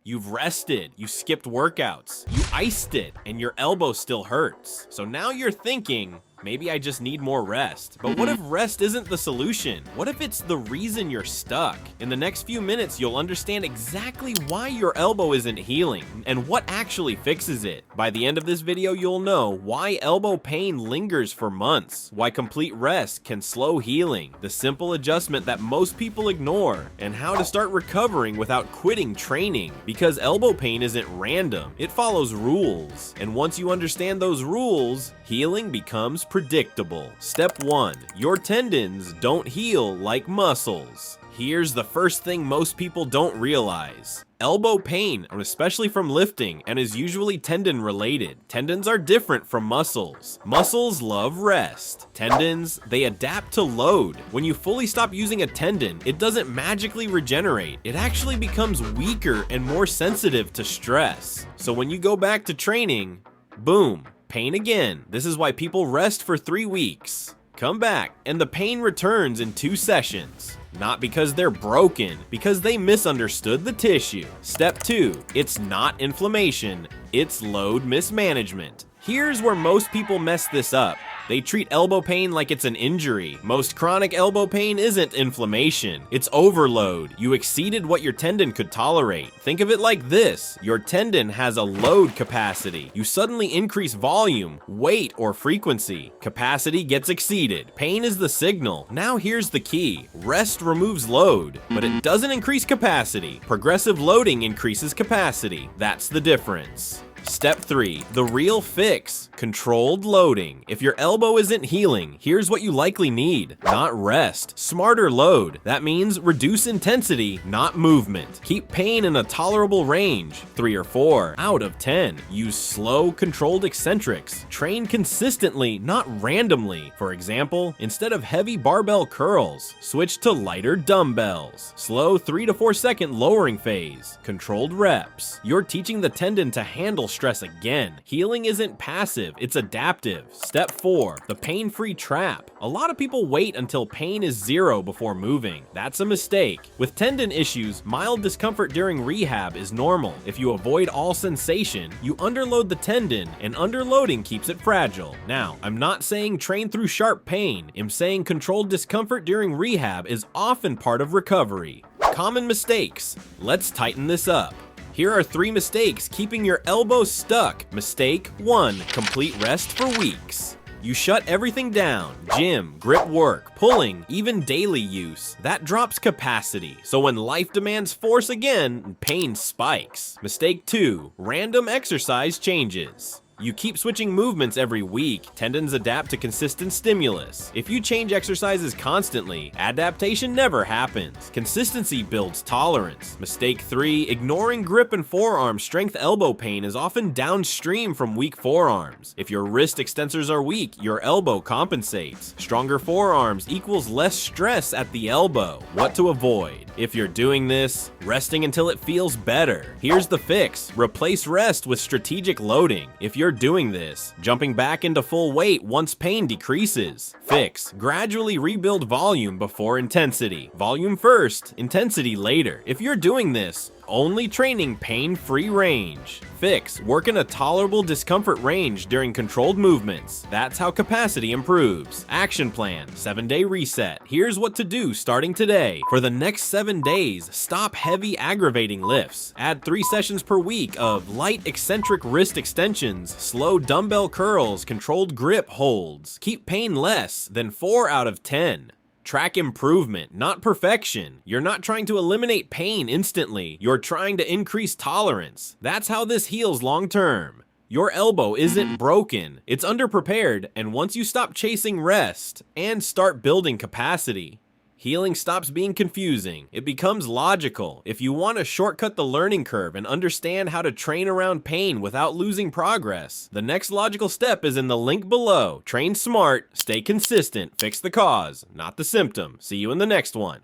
You've rested, you skipped workouts, you iced it, and your elbow still hurts. So now you're thinking, maybe I just need more rest. But what if rest isn't the solution? What if it's the reason you're stuck? In the next few minutes, you'll understand exactly why your elbow isn't healing and what actually fixes it. By the end of this video, you'll know why elbow pain lingers for months, why complete rest can slow healing, the simple adjustment that most people ignore, and how to start recovering without quitting training. Because elbow pain isn't random, it follows rules. And once you understand those rules, healing becomes predictable. Step 1. Your tendons don't heal like muscles. Here's the first thing most people don't realize. Elbow pain, especially from lifting, and is usually tendon related. Tendons are different from muscles. Muscles love rest. Tendons, they adapt to load. When you fully stop using a tendon, it doesn't magically regenerate. It actually becomes weaker and more sensitive to stress. So when you go back to training, boom, pain again. This is why people rest for 3 weeks. Come back, and the pain returns in 2 sessions. Not because they're broken, because they misunderstood the tissue. Step 2, it's not inflammation, it's load mismanagement. Here's where most people mess this up. They treat elbow pain like it's an injury. Most chronic elbow pain isn't inflammation, it's overload. You exceeded what your tendon could tolerate. Think of it like this: your tendon has a load capacity. You suddenly increase volume, weight, or frequency. Capacity gets exceeded. Pain is the signal. Now here's the key. Rest removes load, but it doesn't increase capacity. Progressive loading increases capacity. That's the difference. Step 3, the real fix, controlled loading. If your elbow isn't healing, here's what you likely need. Not rest, smarter load. That means reduce intensity, not movement. Keep pain in a tolerable range, 3 or 4 out of 10. Use slow, controlled eccentrics. Train consistently, not randomly. For example, instead of heavy barbell curls, switch to lighter dumbbells. Slow 3 to 4 second lowering phase. Controlled reps. You're teaching the tendon to handle stress again. Healing isn't passive, it's adaptive. Step 4, the pain-free trap. A lot of people wait until pain is 0 before moving. That's a mistake. With tendon issues, mild discomfort during rehab is normal. If you avoid all sensation, you underload the tendon, and underloading keeps it fragile. Now, I'm not saying train through sharp pain. I'm saying controlled discomfort during rehab is often part of recovery. Common mistakes. Let's tighten this up. Here are 3 mistakes keeping your elbow stuck. Mistake 1, complete rest for weeks. You shut everything down: gym, grip work, pulling, even daily use. That drops capacity. So when life demands force again, pain spikes. Mistake 2, random exercise changes. You keep switching movements every week. Tendons adapt to consistent stimulus. If you change exercises constantly, adaptation never happens. Consistency builds tolerance. Mistake 3, ignoring grip and forearm strength. Elbow pain is often downstream from weak forearms. If your wrist extensors are weak, your elbow compensates. Stronger forearms equals less stress at the elbow. What to avoid? If you're doing this, resting until it feels better. Here's the fix: replace rest with strategic loading. If you're doing this, jumping back into full weight once pain decreases. Fix: gradually rebuild volume before intensity. Volume first, intensity later. If you're doing this, only training pain-free range. Fix: work in a tolerable discomfort range during controlled movements. That's how capacity improves. Action plan: 7-day reset. Here's what to do starting today. For the next 7 days, stop heavy aggravating lifts. Add 3 sessions per week of light eccentric wrist extensions, slow dumbbell curls, controlled grip holds. Keep pain less than 4 out of 10. Track improvement, not perfection. You're not trying to eliminate pain instantly. You're trying to increase tolerance. That's how this heals long term. Your elbow isn't broken, it's underprepared, and once you stop chasing rest and start building capacity, healing stops being confusing. It becomes logical. If you want to shortcut the learning curve and understand how to train around pain without losing progress, the next logical step is in the link below. Train smart, stay consistent, fix the cause, not the symptom. See you in the next one.